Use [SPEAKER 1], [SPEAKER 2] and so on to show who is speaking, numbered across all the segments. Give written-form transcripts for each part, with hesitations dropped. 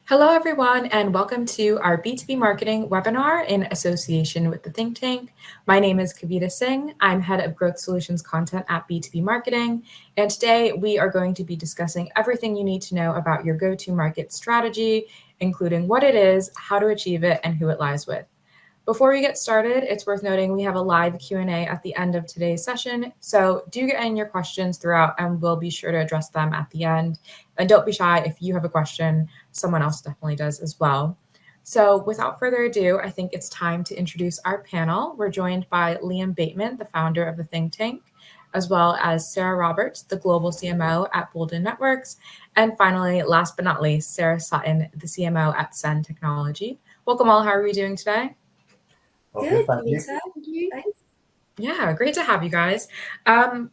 [SPEAKER 1] Hello, everyone, and welcome to our B2B Marketing webinar in association with the Think Tank. My name is Kavita Singh. I'm Head of Growth Solutions Content at B2B Marketing, and today we are going to be discussing everything you need to know about your go-to-market strategy, including what it is, how to achieve it, and who it lies with. Before we get started, it's worth noting we have a live Q&A at the end of today's session, so do get in your questions throughout and we'll be sure to address them at the end. And don't be shy, if you have a question, someone else definitely does as well. So without further ado, I think it's time to introduce our panel. We're joined by Liam Bateman, the founder of the Think Tank, as well as Sarah Roberts, the global CMO at Boldyn Networks. And finally, last but not least, Sarah Sutton, the CMO at Send Technology. Welcome all, how are we doing today?
[SPEAKER 2] Good, thank you. Thanks.
[SPEAKER 1] Yeah, great to have you guys.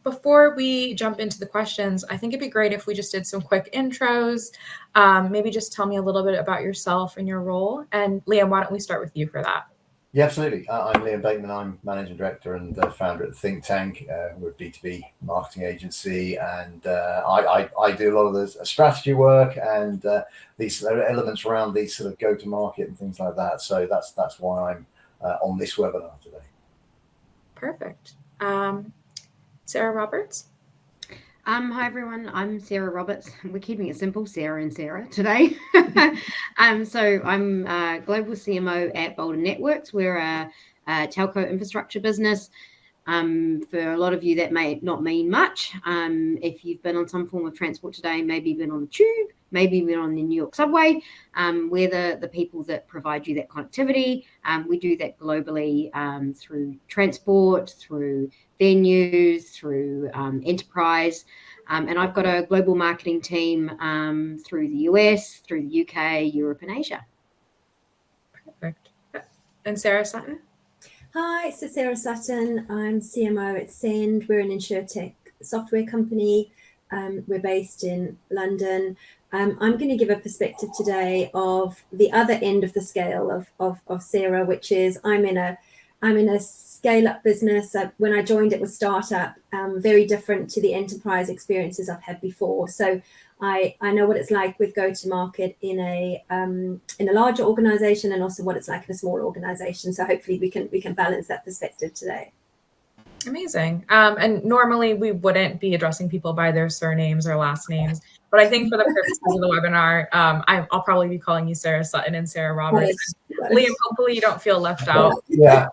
[SPEAKER 1] Before we jump into the questions, I think it'd be great if we just did some quick intros. Maybe just tell me a little bit about yourself and your role. And Liam, why don't we start with you for that?
[SPEAKER 2] Yeah, absolutely. I'm Liam Bateman. I'm Managing Director and founder at the Think Tank. We're a B2B marketing agency, and I do a lot of the strategy work and these elements around these sort of go-to-market and things like that. So that's why I'm on this webinar today.
[SPEAKER 1] Perfect. Sarah Roberts?
[SPEAKER 3] Hi everyone, I'm Sarah Roberts. We're keeping it simple, Sarah and Sarah today. So I'm Global CMO at Boldyn Networks. We're a telco infrastructure business. For a lot of you, that may not mean much. If you've been on some form of transport today, maybe you've been on the tube, maybe you've been on the New York subway, we're the people that provide you that connectivity. We do that globally through transport, through venues, through enterprise. And I've got a global marketing team through the US, through the UK, Europe, and Asia.
[SPEAKER 1] Perfect. And Sarah Sutton?
[SPEAKER 4] Hi, so Sarah Sutton. I'm CMO at Send. We're an insurtech software company. We're based in London. I'm going to give a perspective today of the other end of the scale of Sarah, which is I'm in a scale-up business. When I joined, it was startup, very different to the enterprise experiences I've had before. So I know what it's like with go-to-market in a larger organization, and also what it's like in a small organization. So hopefully we can balance that perspective today.
[SPEAKER 1] Amazing. And normally we wouldn't be addressing people by their surnames or last names, but I think for the purposes of the webinar, I'll probably be calling you Sarah Sutton and Sarah Roberts. Liam, hopefully you don't feel left out.
[SPEAKER 2] Yeah.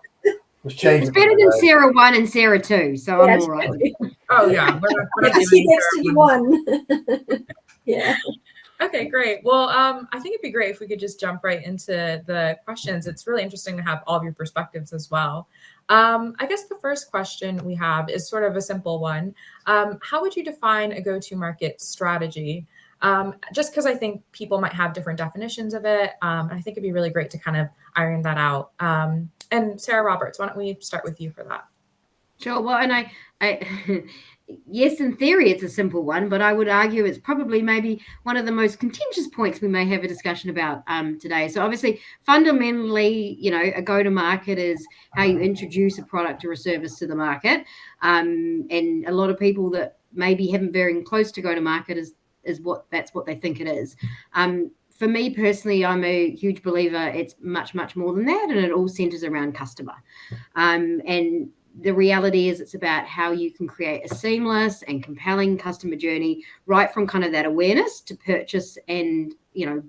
[SPEAKER 3] It's better than Sarah 1 and Sarah 2, so I'm all right.
[SPEAKER 1] Oh yeah, we're not
[SPEAKER 4] She gets to be one. Yeah.
[SPEAKER 1] Okay, great. Well, I think it'd be great if we could just jump right into the questions. It's really interesting to have all of your perspectives as well. I guess the first question we have is sort of a simple one. How would you define a go-to-market strategy? Just because I think people might have different definitions of it. I think it'd be really great to kind of iron that out. And Sarah Roberts, why don't we start with you for that?
[SPEAKER 3] Sure. Well, and I yes, in theory, it's a simple one, but I would argue it's probably maybe one of the most contentious points we may have a discussion about today. So obviously, fundamentally, a go-to-market is how you introduce a product or a service to the market. And a lot of people that maybe haven't very close to go-to-market that's what they think it is. For me personally, I'm a huge believer it's much, much more than that, and it all centers around customer. And the reality is it's about how you can create a seamless and compelling customer journey right from kind of that awareness to purchase and,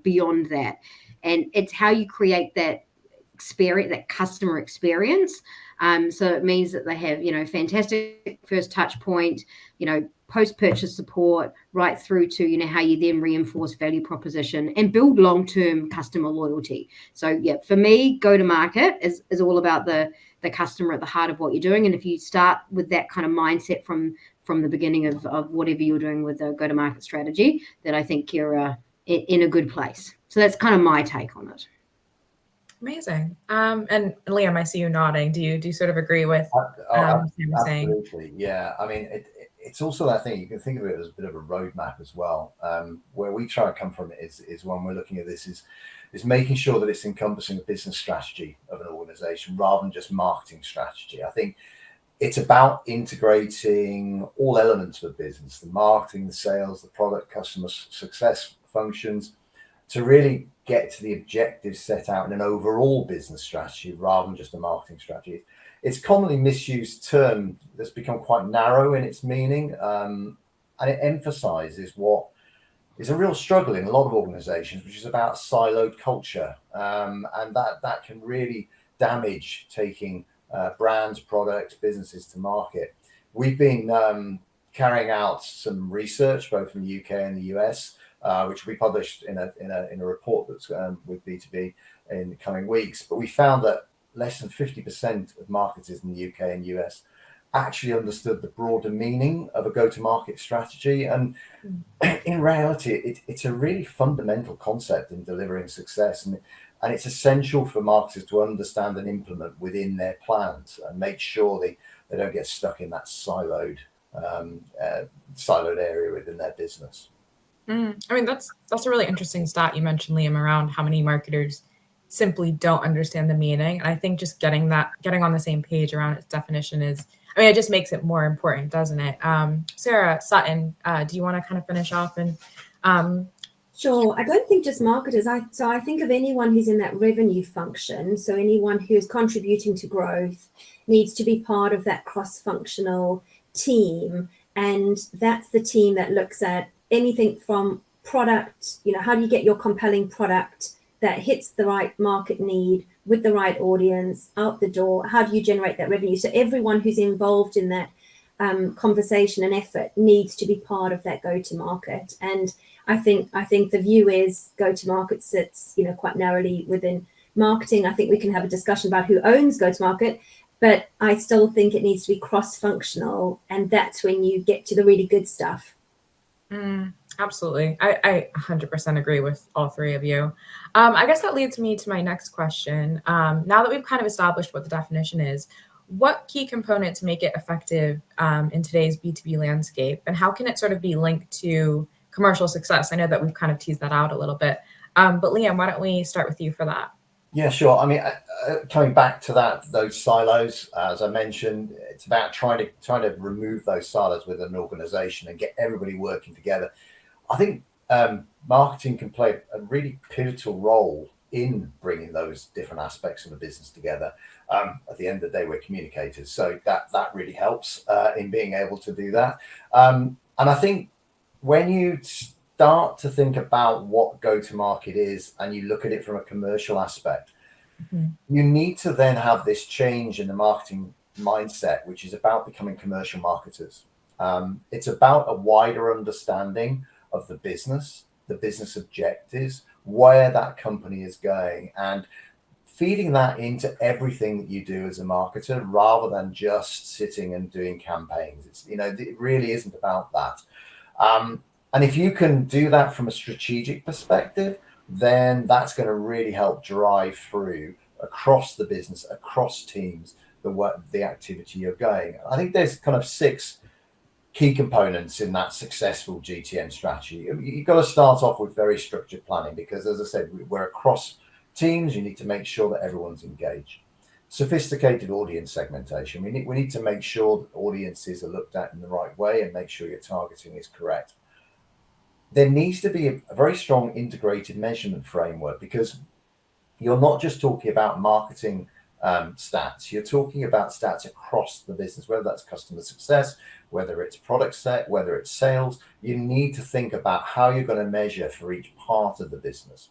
[SPEAKER 3] beyond that. And it's how you create that experience, that customer experience. So it means that they have, fantastic first touch point, post-purchase support right through to, how you then reinforce value proposition and build long-term customer loyalty. So yeah, for me, go-to-market is all about the customer at the heart of what you're doing. And if you start with that kind of mindset from the beginning of whatever you're doing with a go-to-market strategy, then I think you're in a good place. So that's kind of my take on it.
[SPEAKER 1] Amazing. And Liam, I see you nodding. Do you sort of agree with
[SPEAKER 2] absolutely. Yeah. I mean, it's also that thing, you can think of it as a bit of a roadmap as well. Where we try to come from is when we're looking at this is making sure that it's encompassing the business strategy of an organization rather than just marketing strategy. I think it's about integrating all elements of the business, the marketing, the sales, the product, customer success functions, to really get to the objectives set out in an overall business strategy rather than just a marketing strategy. It's commonly misused term that's become quite narrow in its meaning, and it emphasizes what is a real struggle in a lot of organizations, which is about siloed culture, and that can really damage taking brands, products, businesses to market. We've been carrying out some research both in the UK and the US, which we published in a report that's with B2B in the coming weeks. But we found that less than 50% of marketers in the UK and US actually understood the broader meaning of a go-to-market strategy. And in reality, it's a really fundamental concept in delivering success. And it's essential for marketers to understand and implement within their plans and make sure they don't get stuck in that siloed area within their business.
[SPEAKER 1] I mean, that's a really interesting stat you mentioned, Liam, around how many marketers simply don't understand the meaning. And I think just getting on the same page around its definition it just makes it more important, doesn't it? Sarah Sutton, do you want to kind of finish off? And
[SPEAKER 4] Sure. I don't think just marketers. I think of anyone who's in that revenue function. So anyone who's contributing to growth needs to be part of that cross-functional team. And that's the team that looks at anything from product, how do you get your compelling product that hits the right market need with the right audience out the door? How do you generate that revenue? So everyone who's involved in that conversation and effort needs to be part of that go-to-market. And I think the view is go-to-market sits, quite narrowly within marketing. I think we can have a discussion about who owns go-to-market, but I still think it needs to be cross-functional, and that's when you get to the really good stuff.
[SPEAKER 1] Absolutely. I 100% agree with all three of you. I guess that leads me to my next question. Now that we've kind of established what the definition is, what key components make it effective in today's B2B landscape, and how can it sort of be linked to commercial success? I know that we've kind of teased that out a little bit, but Liam, why don't we start with you for that?
[SPEAKER 2] Yeah, sure. I mean, coming back to those silos, as I mentioned, it's about trying to remove those silos within an organization and get everybody working together. I think marketing can play a really pivotal role in bringing those different aspects of the business together. At the end of the day, we're communicators, so that really helps in being able to do that. And I think when you start to think about what go-to-market is and you look at it from a commercial aspect, you need to then have this change in the marketing mindset, which is about becoming commercial marketers. It's about a wider understanding of the business objectives, where that company is going, and feeding that into everything that you do as a marketer rather than just sitting and doing campaigns. It really isn't about that. And if you can do that from a strategic perspective, then that's going to really help drive through across the business, across teams, the activity you're going. I think there's kind of 6 key components in that successful GTM strategy. You've got to start off with very structured planning because, as I said, we're across teams. You need to make sure that everyone's engaged. Sophisticated audience segmentation. We need to make sure that audiences are looked at in the right way and make sure your targeting is correct. There needs to be a very strong integrated measurement framework because you're not just talking about marketing stats. You're talking about stats across the business, whether that's customer success, whether it's product set, whether it's sales. You need to think about how you're going to measure for each part of the business.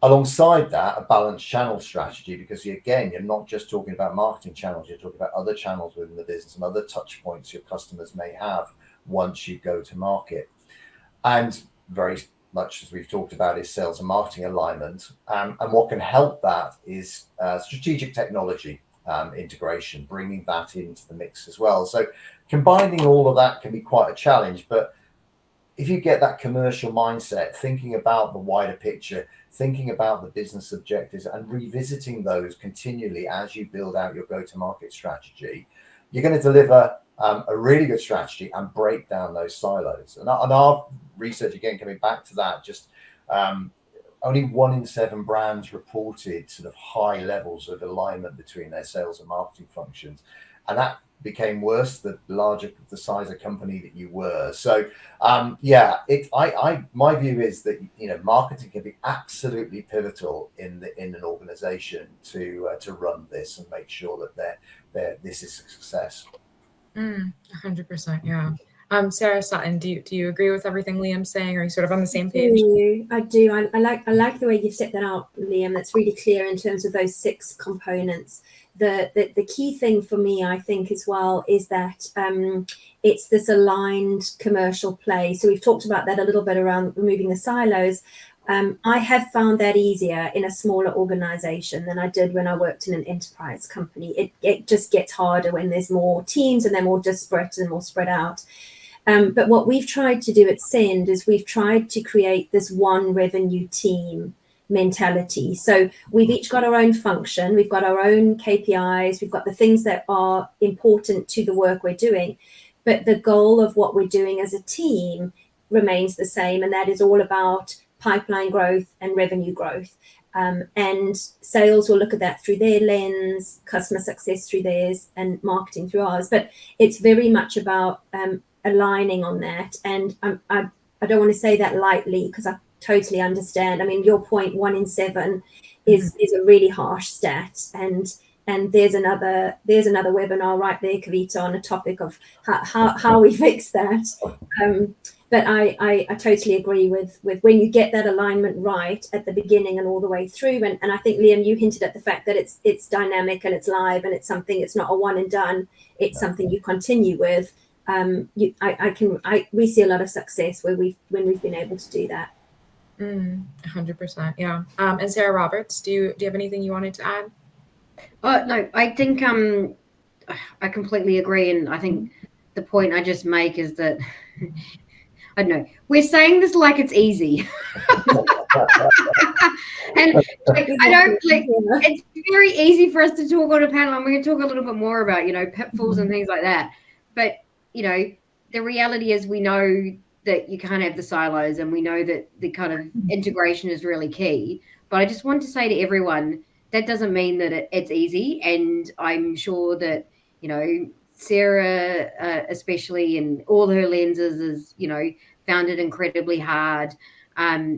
[SPEAKER 2] Alongside that, a balanced channel strategy, because you're not just talking about marketing channels, you're talking about other channels within the business and other touch points your customers may have once you go to market. And very much as we've talked about is sales and marketing alignment. And what can help that is strategic technology integration, bringing that into the mix as well. So combining all of that can be quite a challenge, but if you get that commercial mindset, thinking about the wider picture, thinking about the business objectives and revisiting those continually as you build out your go-to-market strategy, you're going to deliver a really good strategy and break down those silos. And our research, again, coming back to that, just only 1 in 7 brands reported sort of high levels of alignment between their sales and marketing functions. And that became worse the larger the size of company that you were. So my view is that marketing can be absolutely pivotal in an organization to run this and make sure that this is a success.
[SPEAKER 1] 100%, yeah. Sarah Sutton, do you agree with everything Liam's saying? Are you sort of on the same page?
[SPEAKER 4] I do. I like the way you've set that out, Liam. That's really clear in terms of those 6 components. The key thing for me, I think, as well, is that it's this aligned commercial play. So we've talked about that a little bit around removing the silos. I have found that easier in a smaller organization than I did when I worked in an enterprise company. It just gets harder when there's more teams and they're more disparate and more spread out. But what we've tried to do at Send is we've tried to create this one revenue team mentality. So we've each got our own function, we've got our own KPIs, we've got the things that are important to the work we're doing, but the goal of what we're doing as a team remains the same, and that is all about pipeline growth and revenue growth. And sales will look at that through their lens, customer success through theirs, and marketing through ours. But it's very much about aligning on that. And I don't want to say that lightly, because I totally understand. I mean, your point, 1 in 7 is a really harsh stat, and there's another webinar right there, Kavita, on a topic of how we fix that. But I totally agree with when you get that alignment right at the beginning and all the way through. And I think, Liam, you hinted at the fact that it's dynamic and it's live, and it's not a one and done. It's something you continue with. We see a lot of success when we've been able to do that.
[SPEAKER 1] 100%, yeah. And Sarah Roberts, do you have anything you wanted to add?
[SPEAKER 3] No, I think I completely agree, and I think the point I just make is that I don't know, we're saying this like it's easy. And I don't like, it's very easy for us to talk on a panel, and we're going to talk a little bit more about pitfalls and things like that. But the reality is, we know that you can't have the silos, and we know that the kind of integration is really key. But I just want to say to everyone, that doesn't mean that it's easy. And I'm sure that Sarah, especially in all her lenses, is found it incredibly hard.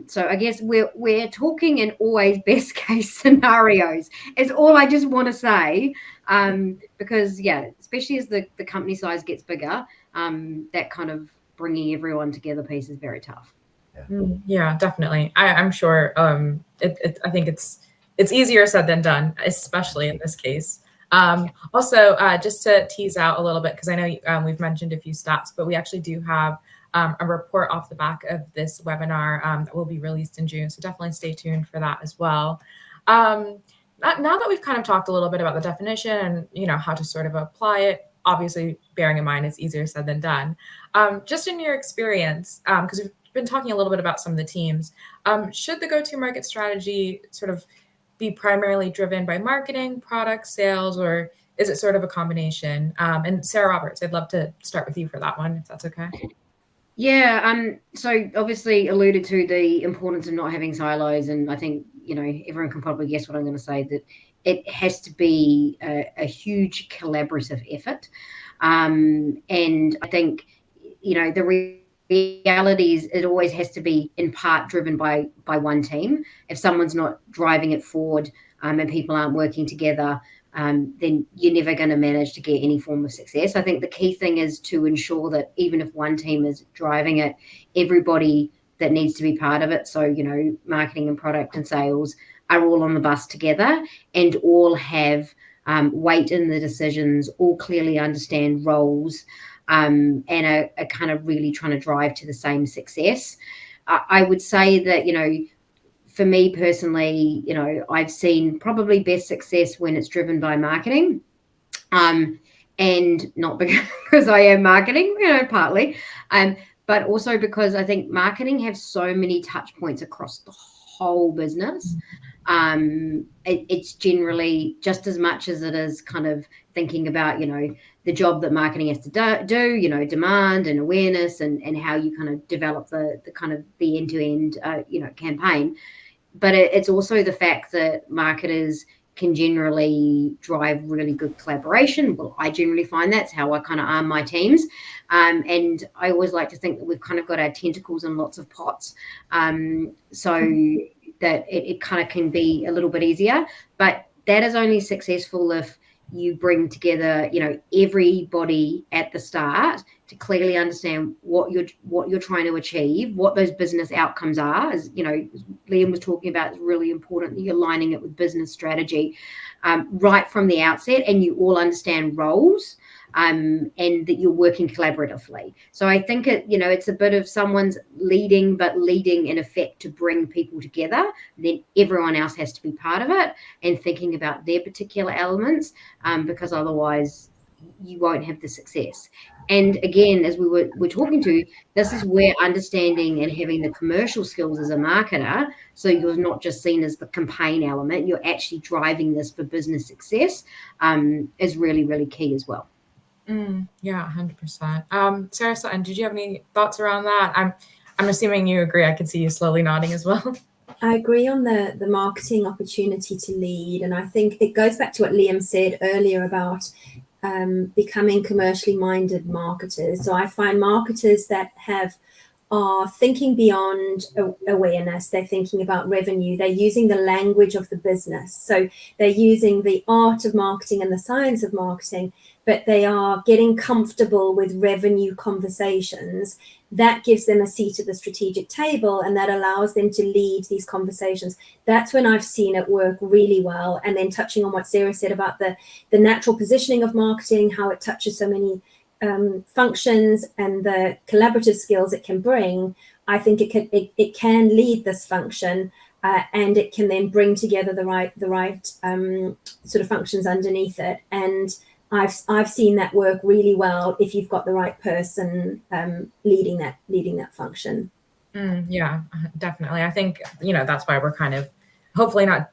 [SPEAKER 3] So I guess we're talking in always best case scenarios is all I just want to say, because especially as the company size gets bigger, that kind of bringing everyone together piece is very tough.
[SPEAKER 1] Yeah, definitely. I'm sure. I think it's easier said than done, especially in this case. Also, just to tease out a little bit, because I know we've mentioned a few stats, but we actually do have a report off the back of this webinar that will be released in June. So definitely stay tuned for that as well. Now that we've kind of talked a little bit about the definition and how to sort of apply it, obviously bearing in mind it's easier said than done. Just in your experience, because we've been talking a little bit about some of the teams, should the go-to-market strategy sort of be primarily driven by marketing, product, sales, or is it sort of a combination? And Sarah Roberts, I'd love to start with you for that one, if that's okay.
[SPEAKER 3] Yeah, so obviously alluded to the importance of not having silos, and I think everyone can probably guess what I'm going to say, that it has to be a huge collaborative effort, and I think the reality is it always has to be in part driven by one team. If someone's not driving it forward and people aren't working together, then you're never going to manage to get any form of success. I think the key thing is to ensure that even if one team is driving it, everybody that needs to be part of it, so marketing and product and sales, are all on the bus together and all have weight in the decisions, all clearly understand roles, and are kind of really trying to drive to the same success. I would say that, for me personally, I've seen probably best success when it's driven by marketing, and not because I am marketing, partly, but also because I think marketing has so many touch points across the whole business. It's generally just as much as it is kind of thinking about, the job that marketing has to do, demand and awareness and how you kind of develop the kind of the end-to-end, campaign. But it's also the fact that marketers can generally drive really good collaboration. Well, I generally find that's how I kind of arm my teams. And I always like to think that we've kind of got our tentacles in lots of pots, so that it kind of can be a little bit easier. But that is only successful if you bring together, everybody at the start to clearly understand what you're trying to achieve, what those business outcomes are. As Liam was talking about, it's really important that you're aligning it with business strategy right from the outset, and you all understand roles. And that you're working collaboratively. So I think it's a bit of someone's leading, but leading in effect to bring people together. Then everyone else has to be part of it and thinking about their particular elements, because otherwise you won't have the success. And again, as we're talking to, this is where understanding and having the commercial skills as a marketer, so you're not just seen as the campaign element, you're actually driving this for business success, is really, really key as well.
[SPEAKER 1] Yeah, 100%. Sarah Sutton, did you have any thoughts around that? I'm assuming you agree. I can see you slowly nodding as well.
[SPEAKER 4] I agree on the marketing opportunity to lead. And I think it goes back to what Liam said earlier about becoming commercially minded marketers. So I find marketers that are thinking beyond awareness. They're thinking about revenue. They're using the language of the business. So they're using the art of marketing and the science of marketing, but they are getting comfortable with revenue conversations. That gives them a seat at the strategic table, and that allows them to lead these conversations. That's when I've seen it work really well. And then touching on what Sarah said about the natural positioning of marketing, how it touches so many functions and the collaborative skills it can bring, I think it can lead this function, and it can then bring together the right sort of functions underneath it. And I've seen that work really well if you've got the right person leading that function.
[SPEAKER 1] Yeah, definitely. I think that's why we're kind of hopefully not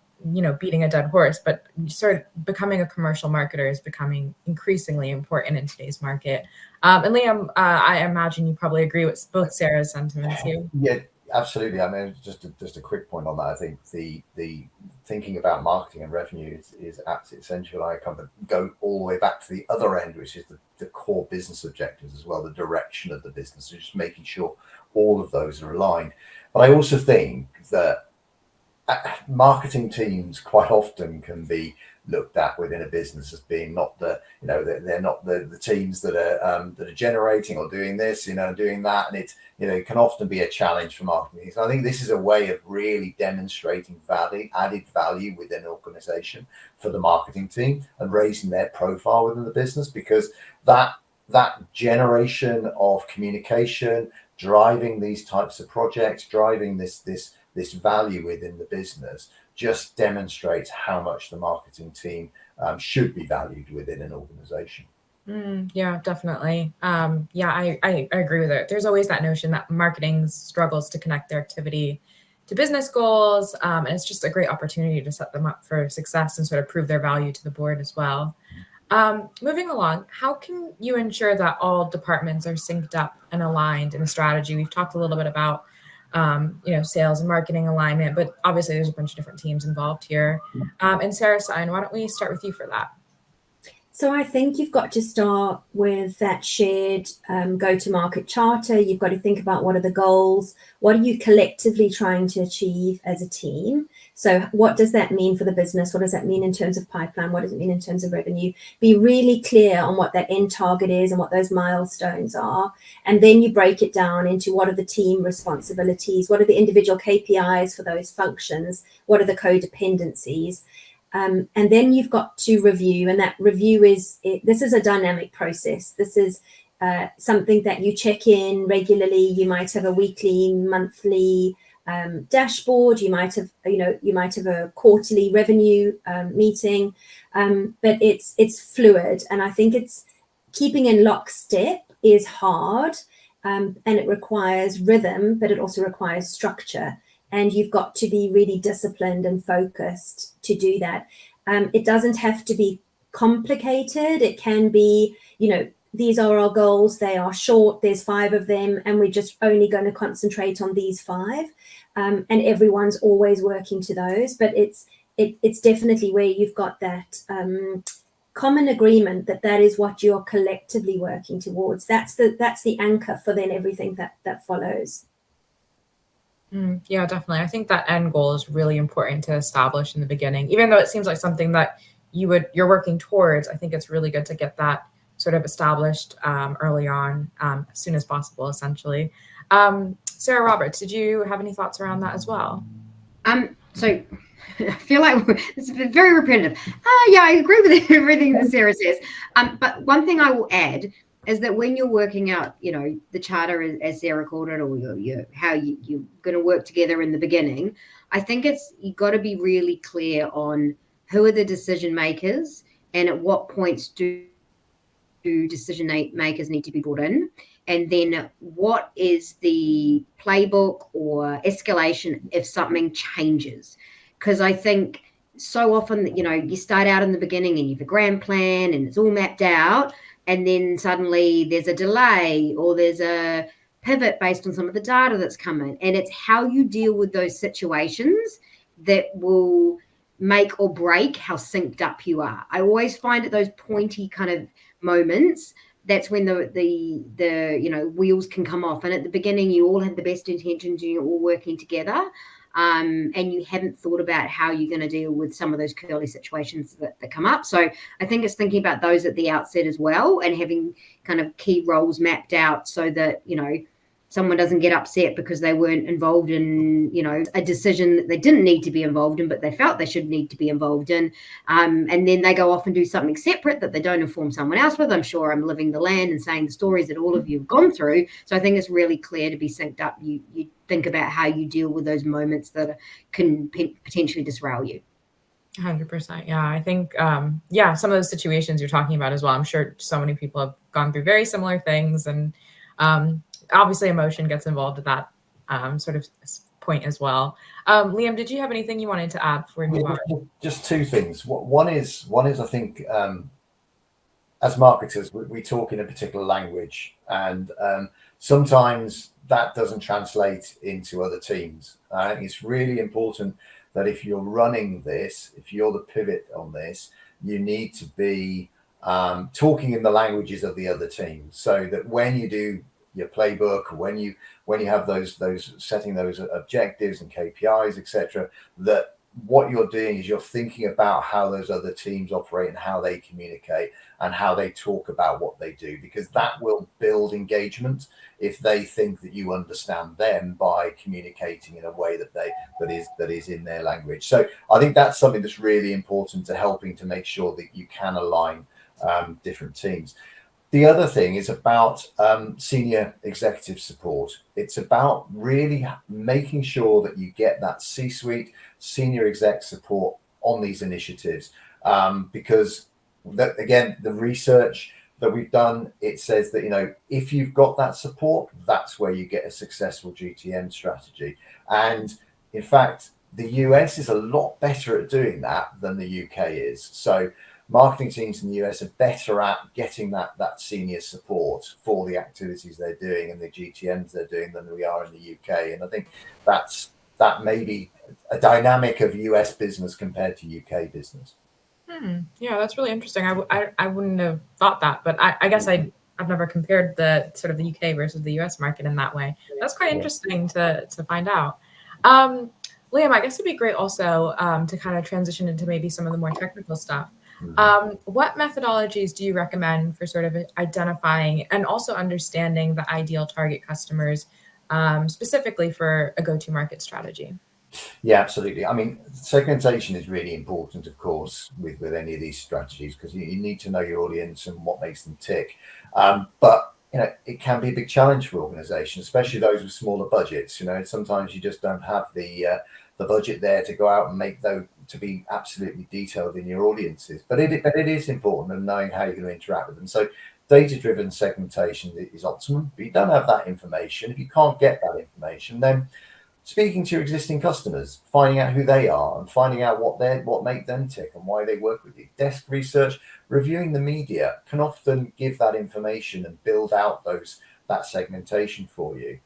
[SPEAKER 1] beating a dead horse, but sort of becoming a commercial marketer is becoming increasingly important in today's market. And Liam, I imagine you probably agree with both Sarah's sentiments here.
[SPEAKER 2] Yeah, absolutely. I mean, just a quick point on that. I think the thinking about marketing and revenue is absolutely essential. I kind of go all the way back to the other end, which is the core business objectives as well, the direction of the business, so just making sure all of those are aligned. But I also think that marketing teams quite often can be looked at within a business as being not they're not the teams that are generating or doing this, doing that, and it can often be a challenge for marketing. So I think this is a way of really demonstrating added value within an organization for the marketing team and raising their profile within the business, because that generation of communication, driving these types of projects, driving this value within the business, just demonstrates how much the marketing team should be valued within an organization.
[SPEAKER 1] Yeah, definitely. I agree with it. There's always that notion that marketing struggles to connect their activity to business goals, and it's just a great opportunity to set them up for success and sort of prove their value to the board as well. Moving along, how can you ensure that all departments are synced up and aligned in a strategy? We've talked a little bit about sales and marketing alignment, but obviously there's a bunch of different teams involved here. And Sarah Sutton, why don't we start with you for that?
[SPEAKER 4] So I think you've got to start with that shared go-to-market charter. You've got to think about what are the goals, what are you collectively trying to achieve as a team. So what does that mean for the business? What does that mean in terms of pipeline? What does it mean in terms of revenue? Be really clear on what that end target is and what those milestones are. And then you break it down into what are the team responsibilities, what are the individual KPIs for those functions, what are the codependencies. And then you've got to review, and that review this is a dynamic process. This is something that you check in regularly. You might have a weekly, monthly dashboard. You might have a quarterly revenue meeting, but it's fluid, and I think it's keeping in lockstep is hard, and it requires rhythm, but it also requires structure. And you've got to be really disciplined and focused to do that. It doesn't have to be complicated. It can be, these are our goals. They are short. There's 5 of them, and we're just only going to concentrate on these 5. And everyone's always working to those. But it's definitely where you've got that common agreement that is what you're collectively working towards. That's the anchor for then everything that follows.
[SPEAKER 1] Yeah, definitely. I think that end goal is really important to establish in the beginning, even though it seems like something that you're working towards. I think it's really good to get that sort of established early on, as soon as possible, essentially. Sarah Roberts, did you have any thoughts around that as well?
[SPEAKER 3] So I feel like it's very repetitive. Yeah, I agree with everything that Sarah says. But one thing I will add is that when you're working out, the charter, as Sarah called it, or how you're going to work together in the beginning, I think you've got to be really clear on who are the decision makers and at what points do decision makers need to be brought in, and then what is the playbook or escalation if something changes. Because I think so often, you start out in the beginning and you have a grand plan and it's all mapped out, and then suddenly there's a delay or there's a pivot based on some of the data that's coming, and it's how you deal with those situations that will make or break how synced up you are. I always find at those pointy kind of moments, that's when the wheels can come off. And at the beginning, you all have the best intentions and you're all working together, and you haven't thought about how you're going to deal with some of those curly situations that come up. So I think it's thinking about those at the outset as well, and having kind of key roles mapped out so that someone doesn't get upset because they weren't involved in, a decision that they didn't need to be involved in, but they felt they should need to be involved in. And then they go off and do something separate that they don't inform someone else with. I'm sure I'm living the land and saying the stories that all of you have gone through. So I think it's really clear to be synced up. You think about how you deal with those moments that can potentially disrail you.
[SPEAKER 1] 100%. Yeah, I think, some of those situations you're talking about as well. I'm sure so many people have gone through very similar things, and obviously emotion gets involved at that sort of point as well. Liam, did you have anything you wanted to add before we move on?
[SPEAKER 2] Just two things. One is I think, as marketers, we talk in a particular language, and sometimes that doesn't translate into other teams. I think it's really important that if you're running this, if you're the pivot on this, you need to be talking in the languages of the other teams, so that when you do your playbook, when you have those setting those objectives and KPIs, etc., that what you're doing is you're thinking about how those other teams operate and how they communicate and how they talk about what they do, because that will build engagement if they think that you understand them by communicating in a way that is in their language. So I think that's something that's really important to helping to make sure that you can align different teams. The other thing is about senior executive support. It's about really making sure that you get that C-suite, senior exec support on these initiatives, because again, the research that we've done, it says that if you've got that support, that's where you get a successful GTM strategy. And in fact, the US is a lot better at doing that than the UK is. So marketing teams in the US are better at getting that senior support for the activities they're doing and the GTMs they're doing than we are in the UK. And I think that may be a dynamic of US business compared to UK business.
[SPEAKER 1] Yeah, that's really interesting. I wouldn't have thought that, but I guess I've never compared the sort of the UK versus the US market in that way. That's quite interesting to find out. Liam, I guess it'd be great also to kind of transition into maybe some of the more technical stuff. What methodologies do you recommend for sort of identifying and also understanding the ideal target customers, specifically for a go-to-market strategy?
[SPEAKER 2] Yeah, absolutely. I mean, segmentation is really important, of course, with any of these strategies, because you need to know your audience and what makes them tick. But it can be a big challenge for organizations, especially those with smaller budgets. Sometimes you just don't have the budget there to go out and make those to be absolutely detailed in your audiences. But it is important in knowing how you're going to interact with them. So data-driven segmentation is optimum, but you don't have that information. If you can't get that information, then speaking to your existing customers, finding out who they are and finding out what make them tick and why they work with you. Desk research, reviewing the media can often give that information and build out that segmentation for you.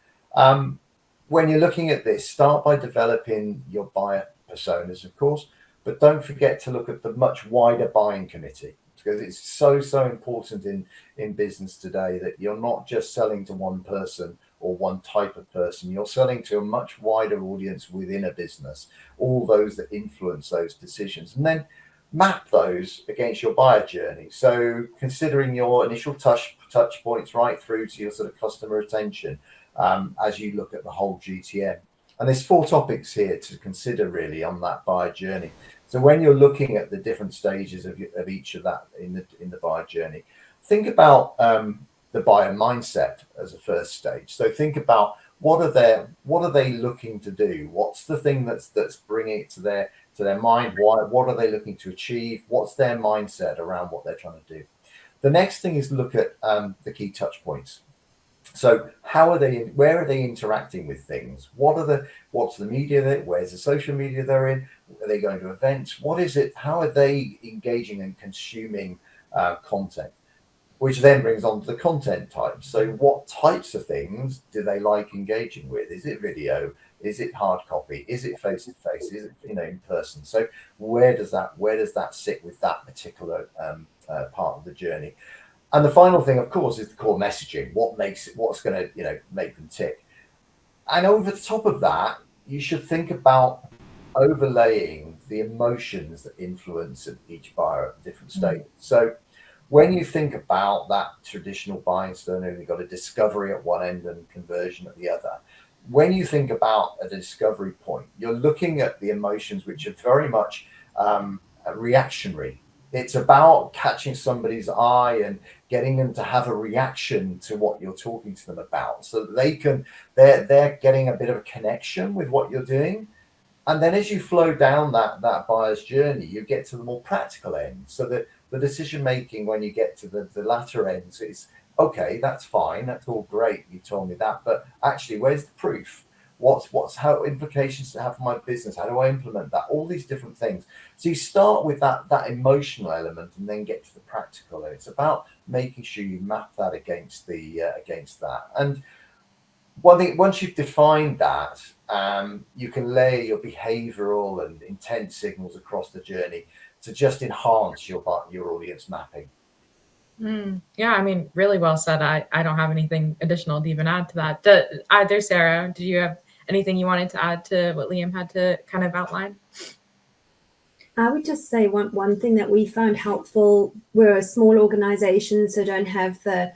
[SPEAKER 2] When you're looking at this, start by developing your buyer personas, of course, but don't forget to look at the much wider buying committee, because it's so important in business today that you're not just selling to one person or one type of person. You're selling to a much wider audience within a business, all those that influence those decisions, and then map those against your buyer journey. So considering your initial touch points right through to your sort of customer retention, as you look at the whole GTM. And there's 4 topics here to consider really on that buyer journey. So when you're looking at the different stages of each of that in the buyer journey, think about the buyer mindset as a first stage. So think about what are they looking to do? What's the thing that's bringing it to their mind? What are they looking to achieve? What's their mindset around what they're trying to do? The next thing is look at the key touch points. So where are they interacting with things? What's the media where's the social media they're in? Are they going to events? What is it? How are they engaging and consuming content? Which then brings on to the content types. So what types of things do they like engaging with? Is it video? Is it hard copy? Is it face to face? Is it in person? So where does that sit with that particular part of the journey? And the final thing, of course, is the core messaging. What's going to make them tick? And over the top of that, you should think about overlaying the emotions that influence each buyer at different stages. So when you think about that traditional buying journey, you've got a discovery at one end and conversion at the other. When you think about a discovery point, you're looking at the emotions which are very much reactionary. It's about catching somebody's eye and getting them to have a reaction to what you're talking to them about, so that they're getting a bit of a connection with what you're doing. And then as you flow down that buyer's journey, you get to the more practical end. So that the decision making when you get to the latter ends is, okay, that's fine, that's all great, you told me that, but actually, where's the proof? How implications to have for my business? How do I implement that? All these different things. So you start with that emotional element and then get to the practical. It's about making sure you map that against that. And one thing, once you've defined that, you can layer your behavioral and intent signals across the journey to just enhance your audience mapping.
[SPEAKER 1] Yeah, I mean, really well said. I don't have anything additional to even add to that. Either Sarah, did you have anything you wanted to add to what Liam had to kind of outline?
[SPEAKER 4] I would just say one thing that we found helpful. We're a small organization, so don't have the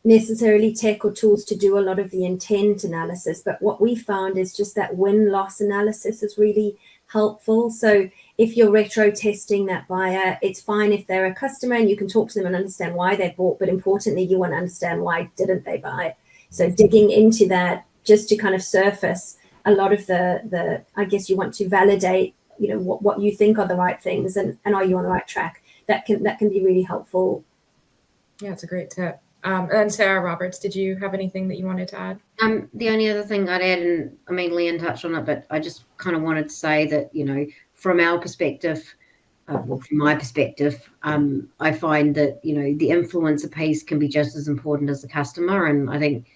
[SPEAKER 4] necessarily tech or tools to do a lot of the intent analysis. But what we found is just that win-loss analysis is really helpful. So if you're retro testing that buyer, it's fine if they're a customer and you can talk to them and understand why they bought, but importantly, you want to understand why didn't they buy. So digging into that just to kind of surface a lot of the I guess you want to validate, what you think are the right things and are you on the right track. That can be really helpful.
[SPEAKER 1] Yeah, it's a great tip. And Sarah Roberts, did you have anything that you wanted to add?
[SPEAKER 3] The only other thing I'd add, and I mean, Leanne touched on it, but I just kind of wanted to say that, from our perspective, from my perspective, I find that, the influencer piece can be just as important as the customer. And I think,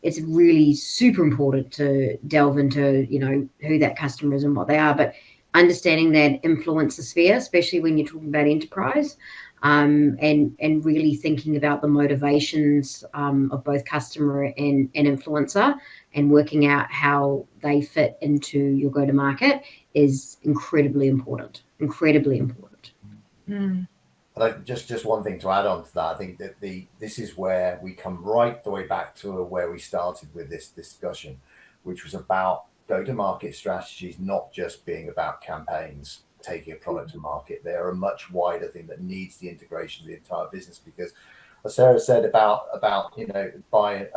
[SPEAKER 3] it's really super important to delve into, who that customer is and what they are, but understanding that influencer sphere, especially when you're talking about enterprise, and really thinking about the motivations of both customer and influencer, and working out how they fit into your go-to-market is incredibly important.
[SPEAKER 2] And just one thing to add on to that, I think that this is where we come right the way back to where we started with this discussion, which was about go-to-market strategies not just being about campaigns, taking a product to market. They're a much wider thing that needs the integration of the entire business, because as Sarah said about buy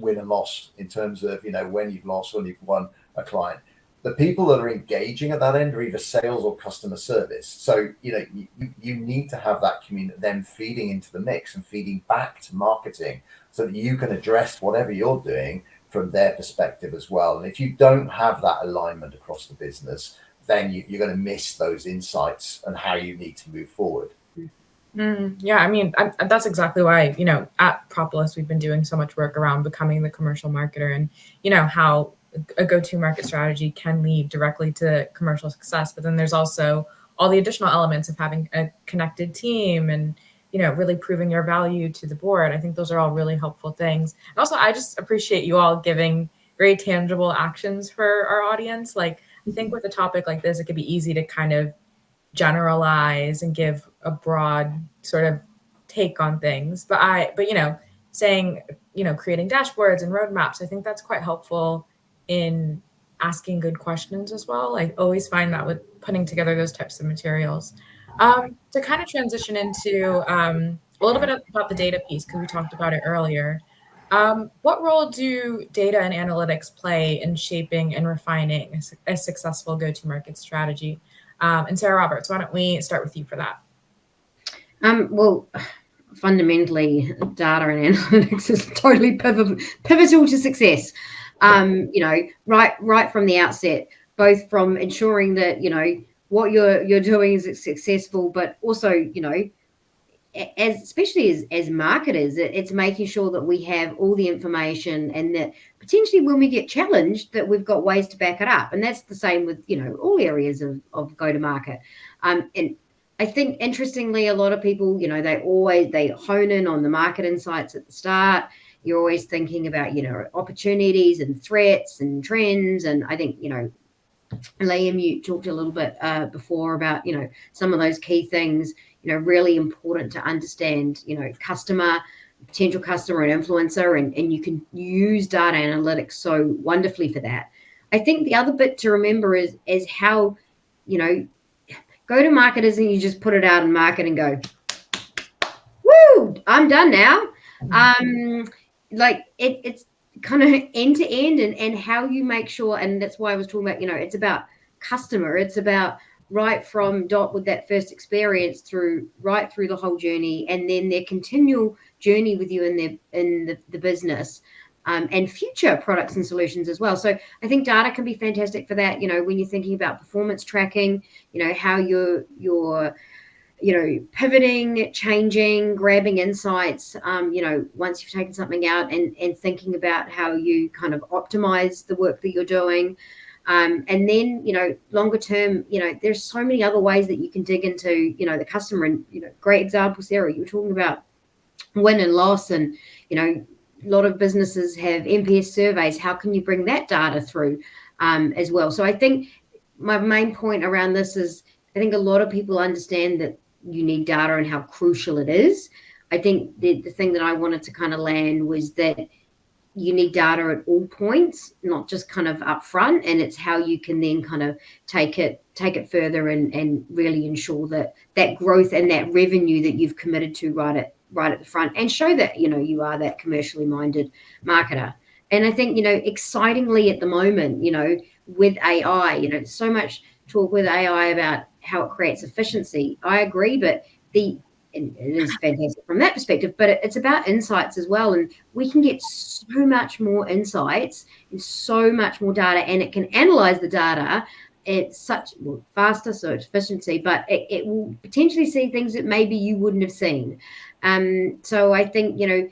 [SPEAKER 2] win and loss in terms of when you've lost or you've won a client, the people that are engaging at that end are either sales or customer service. So you need to have that community then feeding into the mix and feeding back to marketing, so that you can address whatever you're doing from their perspective as well. And if you don't have that alignment across the business, then you're going to miss those insights and how you need to move forward.
[SPEAKER 1] Yeah, I mean, that's exactly why, at Propolis, we've been doing so much work around becoming the commercial marketer, and, how a go-to-market strategy can lead directly to commercial success, but then there's also all the additional elements of having a connected team and, you know, really proving your value to the board. I think those are all really helpful things. And also, I just appreciate you all giving very tangible actions for our audience. Like, I think with a topic like this, it could be easy to kind of generalize and give a broad sort of take on things. But you know, saying, you know, creating dashboards and roadmaps, I think that's quite helpful in asking good questions as well. I always find that with putting together those types of materials. To kind of transition into a little bit about the data piece, because we talked about it earlier. What role do data and analytics play in shaping and refining a successful go-to-market strategy? And Sarah Roberts, why don't we start with you for that?
[SPEAKER 3] Well, fundamentally, data and analytics is totally pivotal to success. You know, right from the outset, both from ensuring that, you know, what you're doing is successful, but also, you know, especially as marketers, it's making sure that we have all the information, and that potentially when we get challenged, that we've got ways to back it up. And that's the same with, you know, all areas of go-to-market. And I think, interestingly, a lot of people, you know, they hone in on the market insights at the start. You're always thinking about, you know, opportunities and threats and trends. And I think, you know, Liam, you talked a little bit before about, you know, some of those key things, you know, really important to understand, you know, potential customer and influencer, and you can use data analytics so wonderfully for that. I think the other bit to remember is how, you know, go to market isn't you just put it out in market and go, woo, I'm done now. Like it's kind of end to end, and how you make sure, and that's why I was talking about, you know, it's about customer, it's about right from dot with that first experience right through the whole journey, and then their continual journey with you in the business, and future products and solutions as well. So I think data can be fantastic for that. You know, when you're thinking about performance tracking, you know, how you're you know, pivoting, changing, grabbing insights, you know, once you've taken something out, and thinking about how you kind of optimize the work that you're doing. And then, you know, longer term, you know, there's so many other ways that you can dig into, you know, the customer. And, you know, great example, Sarah, you were talking about win and loss, and, you know, a lot of businesses have NPS surveys. How can you bring that data through as well? So I think my main point around this is, I think a lot of people understand that you need data and how crucial it is. I think the thing that I wanted to kind of land was that you need data at all points, not just kind of up front, and it's how you can then kind of take it further and really ensure that growth and that revenue that you've committed to right at the front, and show that, you know, you are that commercially minded marketer. And I think, you know, excitingly at the moment, you know, with AI, you know, so much talk with AI about how it creates efficiency. I agree, but it is fantastic from that perspective, but it's about insights as well. And we can get so much more insights and so much more data, and it can analyze the data. It's faster, so it's efficiency, but it will potentially see things that maybe you wouldn't have seen. So I think, you know,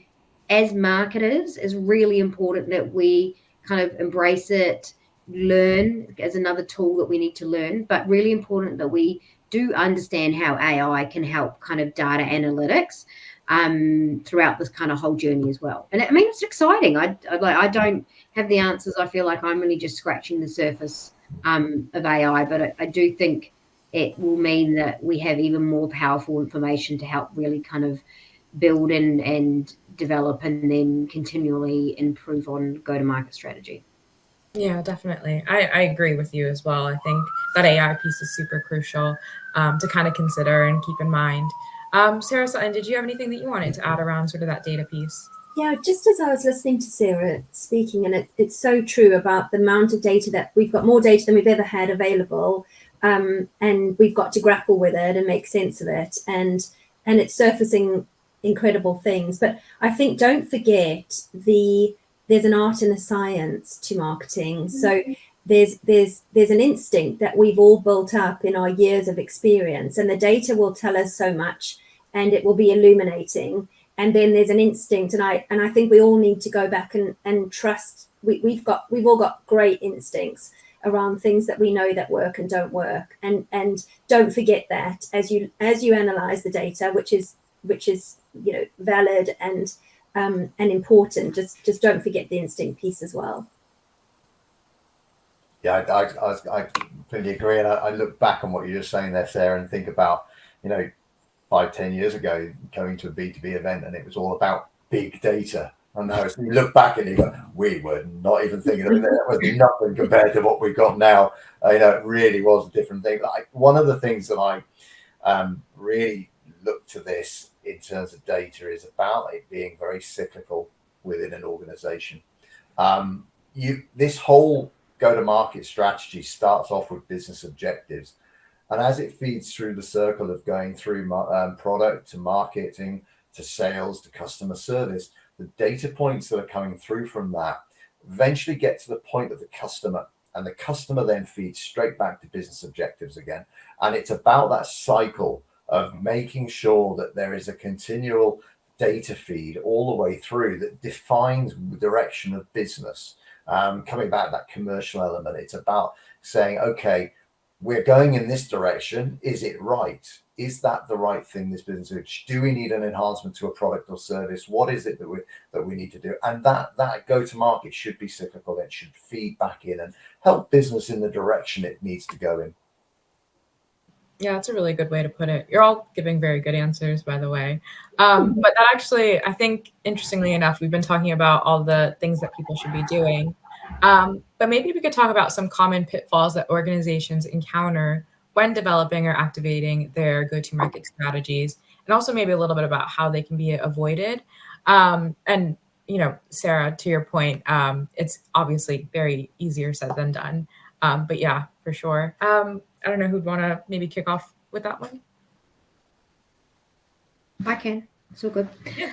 [SPEAKER 3] as marketers, it's really important that we kind of embrace it, learn as another tool that we need to learn, but really important that we do understand how AI can help kind of data analytics throughout this kind of whole journey as well. And I mean, it's exciting. I don't have the answers. I feel like I'm really just scratching the surface of AI, but I do think it will mean that we have even more powerful information to help really kind of build and develop, and then continually improve on go-to-market strategy.
[SPEAKER 1] Yeah, definitely. I agree with you as well. I think that AI piece is super crucial to kind of consider and keep in mind. Sarah Sutton, did you have anything that you wanted to add around sort of that data piece?
[SPEAKER 4] Yeah, just as I was listening to Sarah speaking, and it's so true about the amount of data that we've got, more data than we've ever had available, and we've got to grapple with it and make sense of it, and it's surfacing incredible things. But I think, don't forget, there's an art and a science to marketing. So there's an instinct that we've all built up in our years of experience, and the data will tell us so much, and it will be illuminating. and then there's an instinct, and I think we all need to go back and trust. We've all got great instincts around things that we know that work and don't work, and don't forget that as you analyze the data, which is valid and important. Just don't forget the instinct piece as well.
[SPEAKER 2] Yeah, I completely agree, and I look back on what you're just saying there, Sarah, and think about 5-10 years ago going to a B2B event and it was all about big data. And now you look back and you go, we were not even thinking of it. That was nothing compared to what we've got now. It really was a different thing. Like, one of the things that I really look to this in terms of data is about it being very cyclical within an organization. This whole go-to-market strategy starts off with business objectives. And as it feeds through the circle of going through product to marketing to sales to customer service, the data points that are coming through from that eventually get to the point of the customer, and the customer then feeds straight back to business objectives again. And it's about that cycle of making sure that there is a continual data feed all the way through that defines the direction of business. Coming back to that commercial element, it's about saying, okay, we're going in this direction. Is it right? Is that the right thing this business is? Do we need an enhancement to a product or service? What is it that we need to do? And that go-to-market should be cyclical. It should feed back in and help business in the direction it needs to go in.
[SPEAKER 1] Yeah, that's a really good way to put it. You're all giving very good answers, by the way. But that actually, I think, interestingly enough, we've been talking about all the things that people should be doing. But maybe we could talk about some common pitfalls that organizations encounter when developing or activating their go-to-market strategies, and also maybe a little bit about how they can be avoided. And, Sarah, to your point, it's obviously very easier said than done. But yeah, for sure. I don't know who'd want to maybe kick off with that one.
[SPEAKER 3] I can. It's all good.
[SPEAKER 1] Yeah,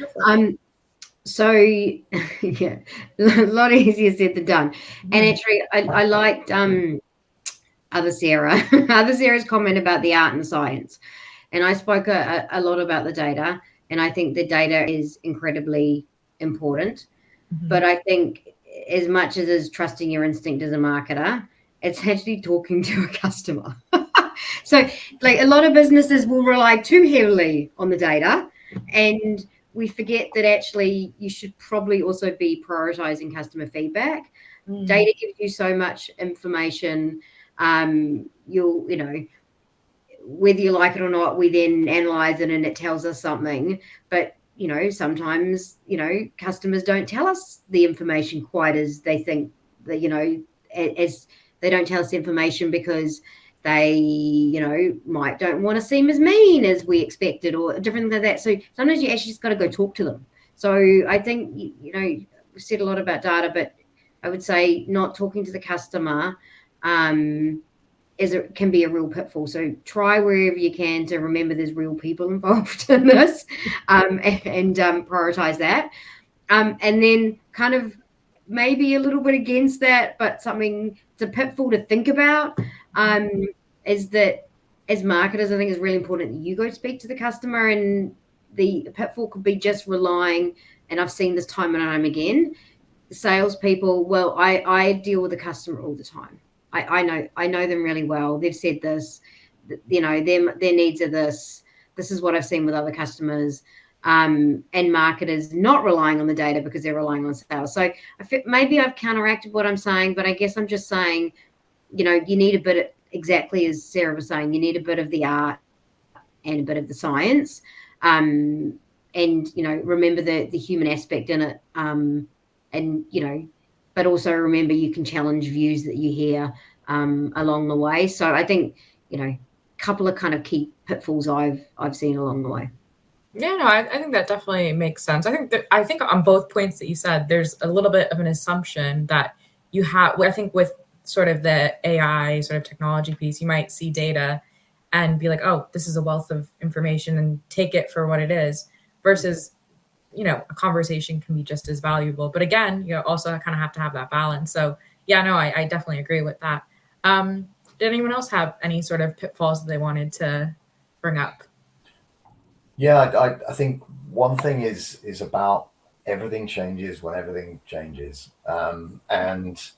[SPEAKER 3] So yeah, a lot easier said than done. And actually, I liked other Sarah's comment about the art and science. And I spoke a lot about the data, and I think the data is incredibly important. But I think as much as is trusting your instinct as a marketer, it's actually talking to a customer. So like a lot of businesses will rely too heavily on the data, and we forget that actually you should probably also be prioritizing customer feedback. Data gives you so much information. You'll, whether you like it or not, we then analyze it and it tells us something. But, sometimes, customers don't tell us the information quite as they think that, as they don't tell us information because they, don't want to seem as mean as we expected or different like that. So sometimes you actually just got to go talk to them. So I think, we've said a lot about data, but I would say not talking to the customer can be a real pitfall. So try wherever you can to remember there's real people involved in this and prioritize that. And then kind of maybe a little bit against that, but something it's a pitfall to think about is that as marketers, I think it's really important that you go speak to the customer, and the pitfall could be just relying, and I've seen this time and time again, salespeople, well, I deal with the customer all the time. I know them really well. They've said this, their needs are this. This is what I've seen with other customers. And marketers not relying on the data because they're relying on sales. So maybe I've counteracted what I'm saying, but I guess I'm just saying, you need a bit of, exactly as Sarah was saying, you need a bit of the art and a bit of the science. And, remember the human aspect in it. But also remember you can challenge views that you hear along the way. So I think, a couple of kind of key pitfalls I've seen along the way.
[SPEAKER 1] Yeah, no, I think that definitely makes sense. I think on both points that you said, there's a little bit of an assumption that you have. I think with sort of the AI sort of technology piece, you might see data and be like, oh, this is a wealth of information and take it for what it is, versus, a conversation can be just as valuable. But again, you also kind of have to have that balance. So yeah, no, I definitely agree with that. Did anyone else have any sort of pitfalls that they wanted to bring up?
[SPEAKER 2] Yeah, I think one thing is about everything changes when everything changes, and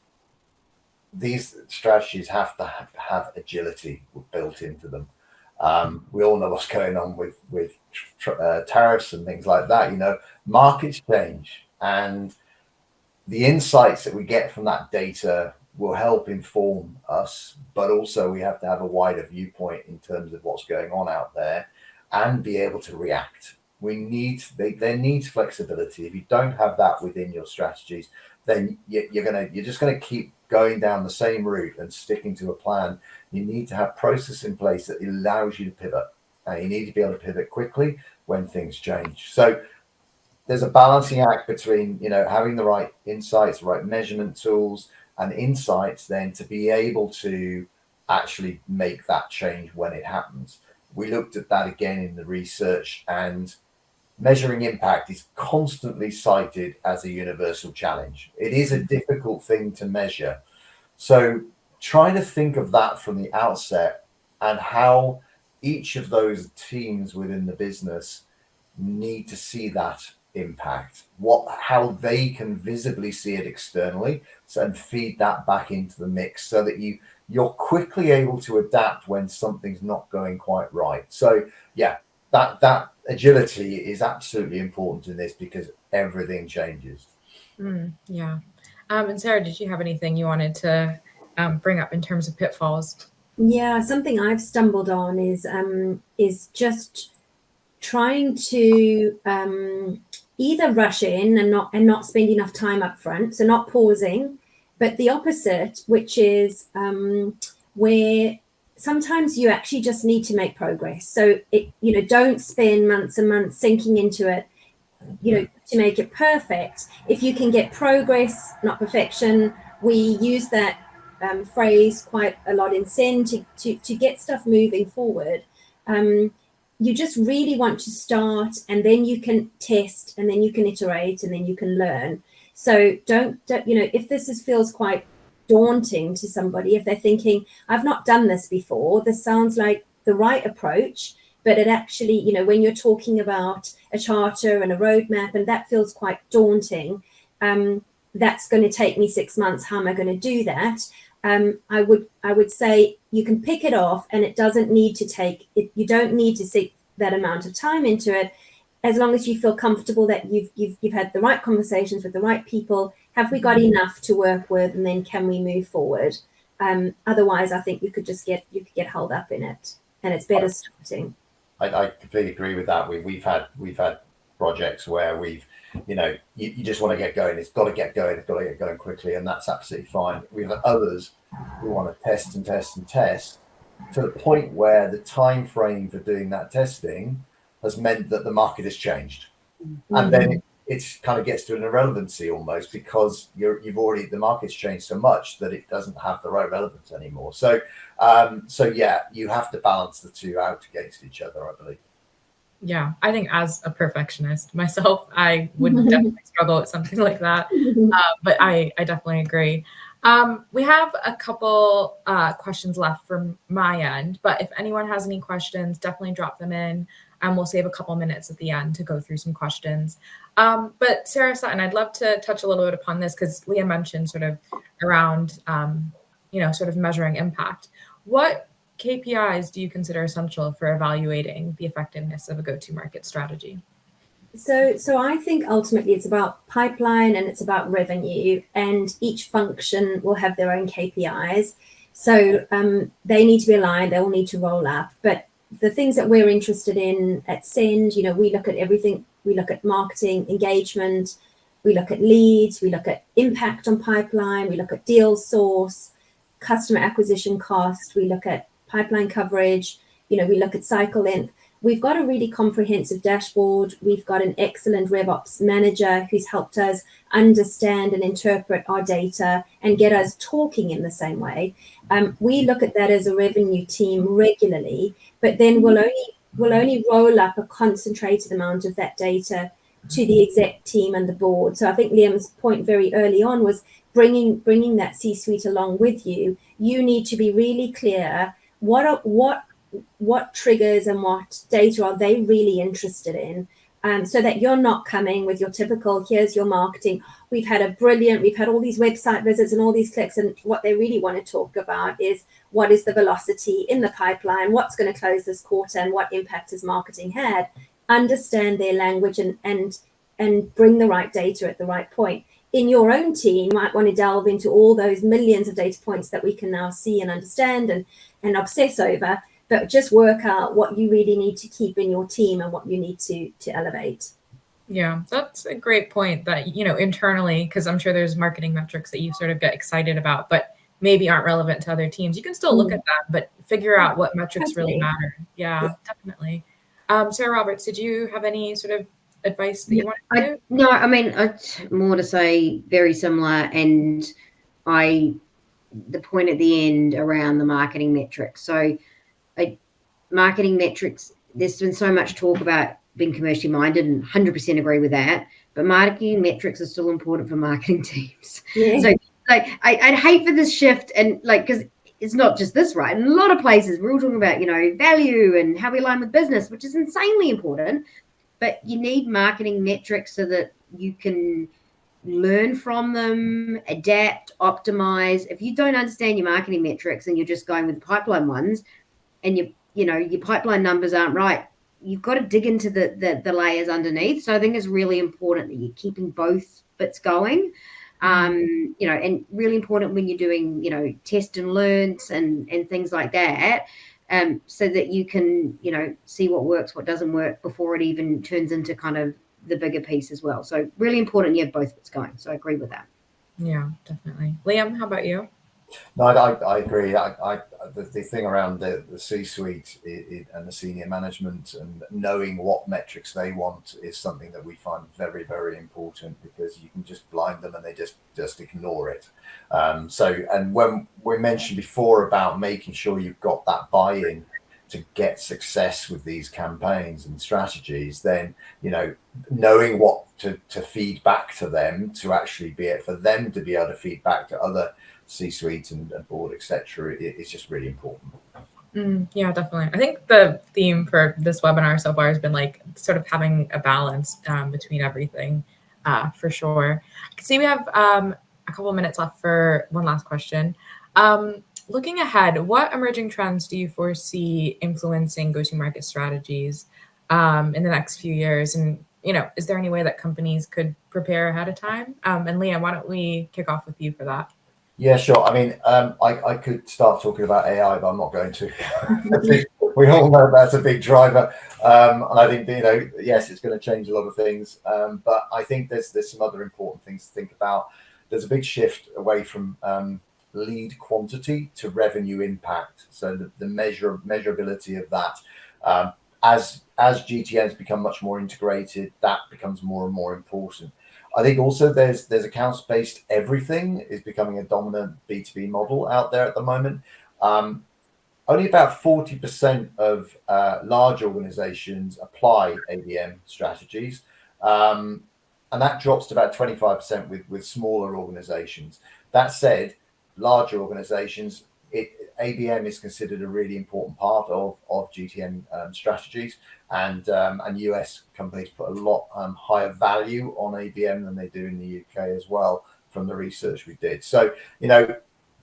[SPEAKER 2] these strategies have to have agility built into them. We all know what's going on with tariffs and things like that. Markets change, and the insights that we get from that data will help inform us, but also we have to have a wider viewpoint in terms of what's going on out there and be able to react. There needs flexibility. If you don't have that within your strategies, then you're just gonna keep going down the same route and sticking to a plan. You need to have process in place that allows you to pivot, and you need to be able to pivot quickly when things change. So there's a balancing act between having the right insights, the right measurement tools and insights, then to be able to actually make that change when it happens. We looked at that again in the research, and measuring impact is constantly cited as a universal challenge. It is a difficult thing to measure. So trying to think of that from the outset, and how each of those teams within the business need to see that impact, how they can visibly see it externally, and feed that back into the mix so that you're quickly able to adapt when something's not going quite right. So yeah, that agility is absolutely important in this because everything changes.
[SPEAKER 1] Yeah. And Sarah, did you have anything you wanted to bring up in terms of pitfalls?
[SPEAKER 4] Yeah, something I've stumbled on is just trying to either rush in and not spend enough time up front, so not pausing, but the opposite, which is where sometimes you actually just need to make progress. So don't spend months and months sinking into it, to make it perfect. If you can get progress, not perfection, we use that phrase quite a lot in Send to get stuff moving forward. You just really want to start, and then you can test, and then you can iterate, and then you can learn. So don't if this feels quite daunting to somebody, if they're thinking, I've not done this before, this sounds like the right approach, but it actually, when you're talking about a charter and a roadmap, and that feels quite daunting, that's going to take me 6 months. How am I going to do that? I would say you can pick it off, and it doesn't need to take it. You don't need to sink that amount of time into it, as long as you feel comfortable that you've had the right conversations with the right people. Have we got enough to work with, and then can we move forward? Otherwise, I think you could get held up in it, and it's better starting.
[SPEAKER 2] I completely agree with that. We've had projects where you just want to get going. It's got to get going. It's got to get going quickly, and that's absolutely fine. We've had others who want to test and test and test to the point where the time frame for doing that testing has meant that the market has changed, and then it kind of gets to an irrelevancy almost, because the market's changed so much that it doesn't have the right relevance anymore. So yeah, you have to balance the two out against each other, I believe.
[SPEAKER 1] Yeah, I think as a perfectionist myself, I would definitely struggle with something like that. But I definitely agree. We have a couple questions left from my end, but if anyone has any questions, definitely drop them in, and we'll save a couple minutes at the end to go through some questions. But Sarah Sutton, I'd love to touch a little bit upon this, because Leah mentioned sort of around, sort of measuring impact. What KPIs do you consider essential for evaluating the effectiveness of a go-to-market strategy?
[SPEAKER 4] So I think ultimately it's about pipeline, and it's about revenue, and each function will have their own KPIs. So they need to be aligned, they all need to roll up. But the things that we're interested in at Send, we look at everything. We look at marketing, engagement, we look at leads, we look at impact on pipeline, we look at deal source, customer acquisition cost, we look at pipeline coverage, we look at cycle length. We've got a really comprehensive dashboard. We've got an excellent RevOps manager who's helped us understand and interpret our data and get us talking in the same way. We look at that as a revenue team regularly, but then we'll only roll up a concentrated amount of that data to the exec team and the board. So I think Liam's point very early on was bringing that C-suite along with you. You need to be really clear what triggers and what data are they really interested in, so that you're not coming with your typical, here's your marketing. We've had all these website visits and all these clicks. And what they really want to talk about is what is the velocity in the pipeline, what's going to close this quarter, and what impact has marketing had. Understand their language and bring the right data at the right point. In your own team, you might want to delve into all those millions of data points that we can now see and understand and obsess over, but just work out what you really need to keep in your team and what you need to elevate.
[SPEAKER 1] Yeah, that's a great point that, internally, because I'm sure there's marketing metrics that you sort of get excited about, but maybe aren't relevant to other teams. You can still look at that, but figure out what metrics really matter. Yeah, definitely. Sarah Roberts, did you have any sort of advice that you wanted to do?
[SPEAKER 3] No, I mean, more to say very similar. And the point at the end around the marketing metrics. So marketing metrics, there's been so much talk about being commercially minded, and 100% agree with that. But marketing metrics are still important for marketing teams.
[SPEAKER 4] Yeah.
[SPEAKER 3] So I'd hate for this shift, and because it's not just this, right? In a lot of places, we're all talking about, value and how we align with business, which is insanely important. But you need marketing metrics so that you can learn from them, adapt, optimize. If you don't understand your marketing metrics and you're just going with the pipeline ones, and your pipeline numbers aren't right, you've got to dig into the layers underneath. So I think it's really important that you're keeping both bits going. And really important when you're doing, test and learns and things like that, so that you can, see what works, what doesn't work before it even turns into kind of the bigger piece as well. So really important you have both bits going. So I agree with that.
[SPEAKER 1] Yeah, definitely. Liam, how about you?
[SPEAKER 2] No, I agree. The thing around the C-suite and the senior management and knowing what metrics they want is something that we find very, very important, because you can just blind them and they just ignore it. And when we mentioned before about making sure you've got that buy-in to get success with these campaigns and strategies, then knowing what to feed back to them, to actually be it for them to be able to feed back to other C-suite and board, etc., is just really important.
[SPEAKER 1] Yeah, definitely. I think the theme for this webinar so far has been sort of having a balance between everything, for sure. I can see we have a couple of minutes left for one last question. Looking ahead, what emerging trends do you foresee influencing go-to-market strategies in the next few years? And, is there any way that companies could prepare ahead of time? And Liam, why don't we kick off with you for that?
[SPEAKER 2] Yeah, sure. I mean, I could start talking about AI, but I'm not going to. We all know that's a big driver. And I think, yes, it's going to change a lot of things. But I think there's some other important things to think about. There's a big shift away from lead quantity to revenue impact. So the measurability of that, as GTMs become much more integrated, that becomes more and more important. I think also there's accounts-based everything is becoming a dominant B2B model out there at the moment. Only about 40% of large organizations apply ABM strategies. And that drops to about 25% with smaller organizations. That said, larger organizations, ABM is considered a really important part of GTM strategies, and US companies put a lot higher value on ABM than they do in the UK as well, from the research we did. So,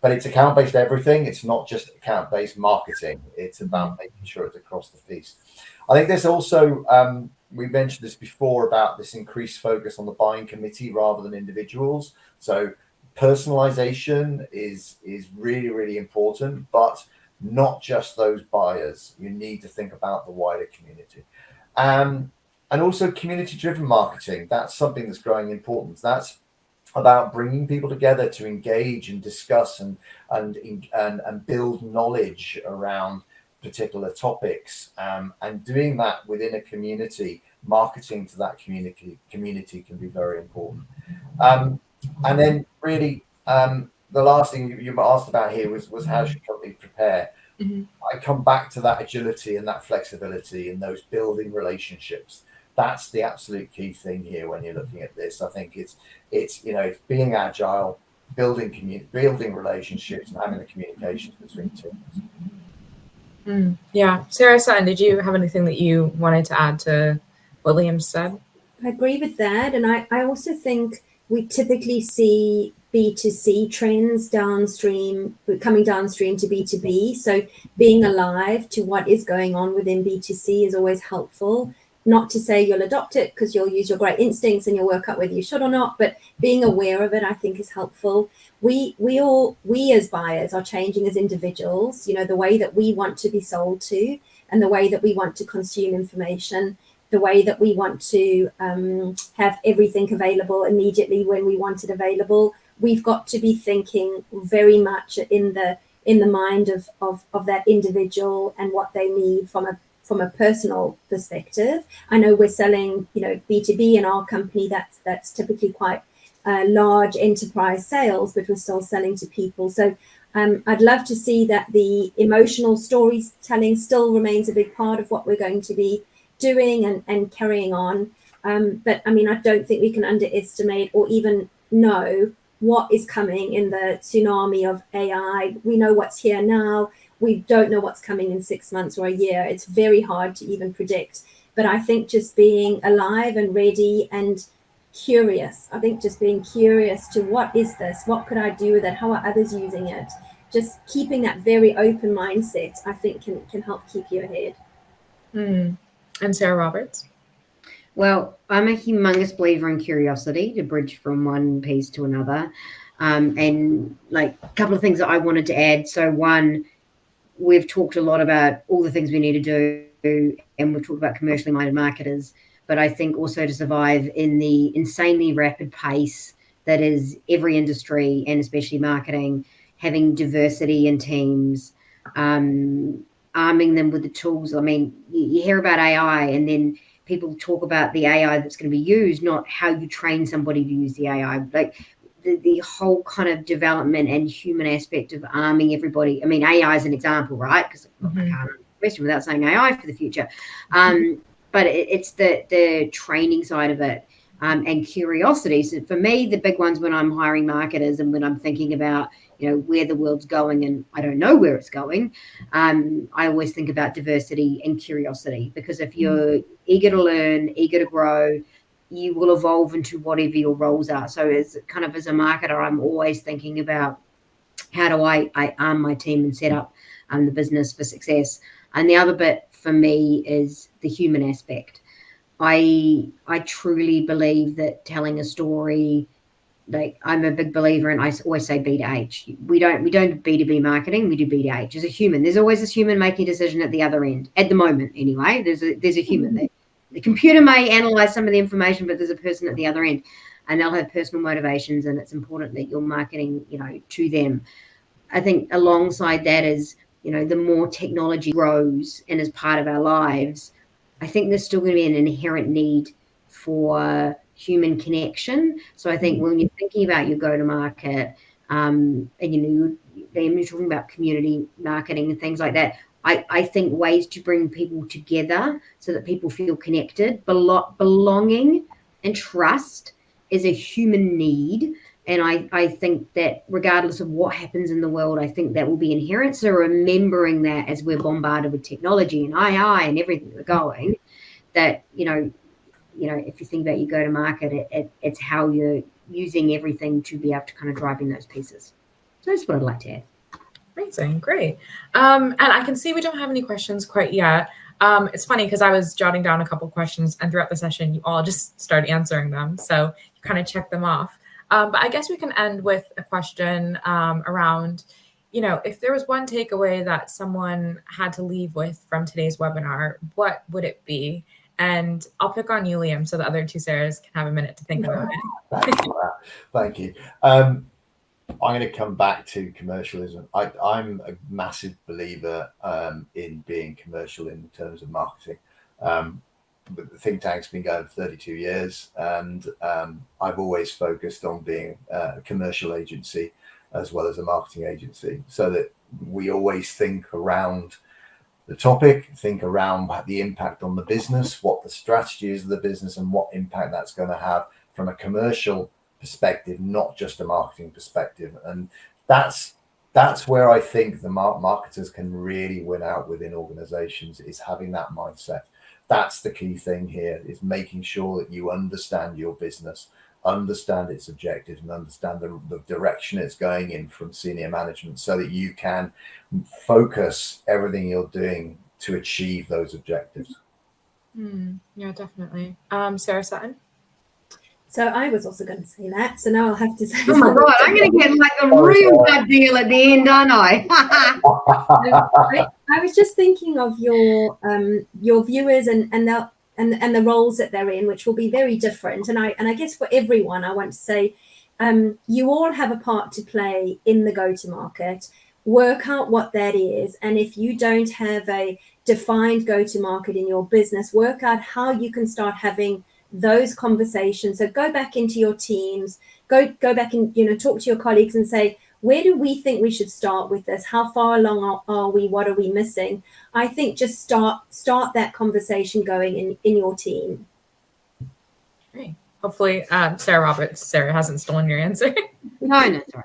[SPEAKER 2] but it's account-based everything. It's not just account-based marketing. It's about making sure it's across the piece. I think there's also, we mentioned this before, about this increased focus on the buying committee rather than individuals. So personalization is really, really important, but not just those buyers. You need to think about the wider community. And also community-driven marketing. That's something that's growing in importance. That's about bringing people together to engage and discuss and build knowledge around particular topics, and doing that within a community. Marketing to that community can be very important. And then really, the last thing you asked about here was how should companies prepare? I come back to that agility and that flexibility and those building relationships. That's the absolute key thing here when you're looking at this. I think it's being agile, building relationships, and having the communications between teams.
[SPEAKER 1] Yeah, Sarah Sutton, did you have anything that you wanted to add to what Liam said.
[SPEAKER 4] I agree with that. And I also think we typically see B2C trends coming downstream to B2B. So being alive to what is going on within B2C is always helpful. Not to say you'll adopt it because you'll use your great instincts and you'll work out whether you should or not, but being aware of it, I think, is helpful. We as buyers are changing as individuals, the way that we want to be sold to and the way that we want to consume information, the way that we want to have everything available immediately when we want it available. We've got to be thinking very much in the mind of that individual and what they need from a personal perspective. I know we're selling, B2B in our company. That's typically quite large enterprise sales, but we're still selling to people. So I'd love to see that the emotional storytelling still remains a big part of what we're going to be doing and carrying on. But I mean, I don't think we can underestimate or even know what is coming in the tsunami of AI. We know what's here now. We don't know what's coming in 6 months or a year. It's very hard to even predict. But I think just being alive and ready and curious, just being curious to what is this? What could I do with it? How are others using it? Just keeping that very open mindset, I think can help keep you ahead.
[SPEAKER 1] And Sarah Roberts?
[SPEAKER 3] Well, I'm a humongous believer in curiosity to bridge from one piece to another. And like a couple of things that I wanted to add. So one, we've talked a lot about all the things we need to do, and we've talked about commercially minded marketers, but I think also to survive in the insanely rapid pace that is every industry, and especially marketing, having diversity in teams, arming them with the tools. I mean, you hear about AI and then people talk about the AI that's going to be used, not how you train somebody to use the AI. Like the whole kind of development and human aspect of arming everybody. I mean, AI is an example, right? Because I can't answer the question without saying AI for the future. But it's the training side of it, and curiosity. So for me, the big ones when I'm hiring marketers and when I'm thinking about, where the world's going and I don't know where it's going, I always think about diversity and curiosity, because if you're eager to learn, eager to grow, you will evolve into whatever your roles are. So as a marketer, I'm always thinking about how do I arm my team and set up the business for success. And the other bit for me is the human aspect. I truly believe that telling a story, like I'm a big believer in, I always say B2H. We don't B2B marketing, we do B2H. As a human, there's always this human making a decision at the other end. At the moment, anyway, there's a human there. The computer may analyze some of the information, but there's a person at the other end, and they'll have personal motivations, and it's important that you're marketing, to them. I think alongside that is, the more technology grows and is part of our lives, I think there's still going to be an inherent need for human connection. So I think when you're thinking about your go-to-market, and you're talking about community marketing and things like that, I think ways to bring people together so that people feel connected, belonging and trust is a human need. And I think that regardless of what happens in the world, I think that will be inherent. So remembering that as we're bombarded with technology and AI and everything that's going, that, if you think about your go-to-market, it's how you're using everything to be able to kind of drive in those pieces. So that's what I'd like to add.
[SPEAKER 1] Amazing, great. And I can see we don't have any questions quite yet. It's funny because I was jotting down a couple questions, and throughout the session, you all just started answering them. So you kind of check them off. But I guess we can end with a question around, if there was one takeaway that someone had to leave with from today's webinar, what would it be? And I'll pick on you, Liam, so the other two Sarahs can have a minute to think about it.
[SPEAKER 2] Thank you. I'm going to come back to commercialism. I'm a massive believer in being commercial in terms of marketing. The think tank's been going for 32 years, and I've always focused on being a commercial agency as well as a marketing agency, so that we always think around the topic, think around the impact on the business, what the strategy is of the business, and what impact that's going to have from a commercial perspective, not just a marketing perspective. And that's where I think the marketers can really win out within organizations, is having that mindset. That's the key thing here, is making sure that you understand your business, understand its objectives, and understand the direction it's going in from senior management, so that you can focus everything you're doing to achieve those objectives.
[SPEAKER 1] Yeah, definitely. Sarah Sutton?
[SPEAKER 4] So I was also going to say that. So now I'll have to say.
[SPEAKER 3] Oh my God, I'm going to get like a real bad deal at the end, aren't I?
[SPEAKER 4] I was just thinking of your viewers and the roles that they're in, which will be very different. And I guess for everyone, I want to say, you all have a part to play in the go-to-market. Work out what that is, and if you don't have a defined go-to-market in your business, work out how you can start having those conversations. So go back into your teams, go back and talk to your colleagues and say, where do we think we should start with this? How far along are we? What are we missing? I think just start that conversation going in your team.
[SPEAKER 1] Great. Hopefully, Sarah hasn't stolen your answer.
[SPEAKER 3] No, sorry.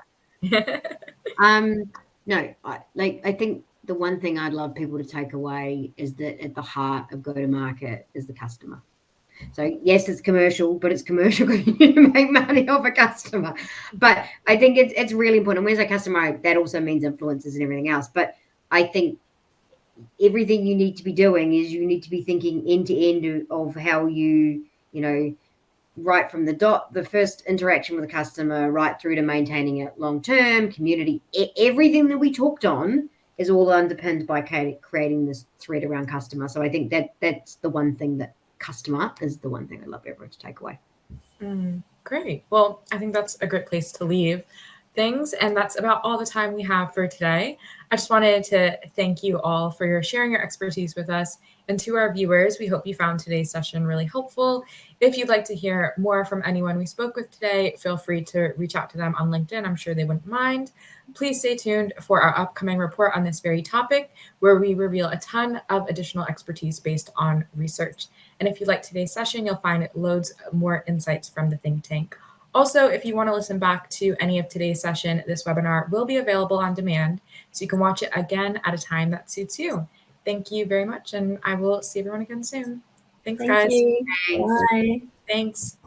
[SPEAKER 3] No, I think the one thing I'd love people to take away is that at the heart of go-to-market is the customer. So yes, it's commercial, but it's commercial because you need to make money off a customer. But I think it's really important. When I say customer, that also means influencers and everything else. But I think everything you need to be doing is you need to be thinking end to end of how you right from the first interaction with the customer right through to maintaining it long-term, community, everything that we talked on is all underpinned by creating this thread around customer. So I think that's the one thing that customer is the one thing I'd love everyone to take away.
[SPEAKER 1] Great. Well, I think that's a great place to leave things. And that's about all the time we have for today. I just wanted to thank you all for sharing your expertise with us. And to our viewers, we hope you found today's session really helpful. If you'd like to hear more from anyone we spoke with today, feel free to reach out to them on LinkedIn. I'm sure they wouldn't mind. Please stay tuned for our upcoming report on this very topic, where we reveal a ton of additional expertise based on research. And if you like today's session, you'll find loads more insights from the think tank. Also, if you want to listen back to any of today's session, this webinar will be available on demand, so you can watch it again at a time that suits you. Thank you very much, and I will see everyone again soon. Thanks, guys.
[SPEAKER 4] Thank you. Bye.
[SPEAKER 1] Thanks.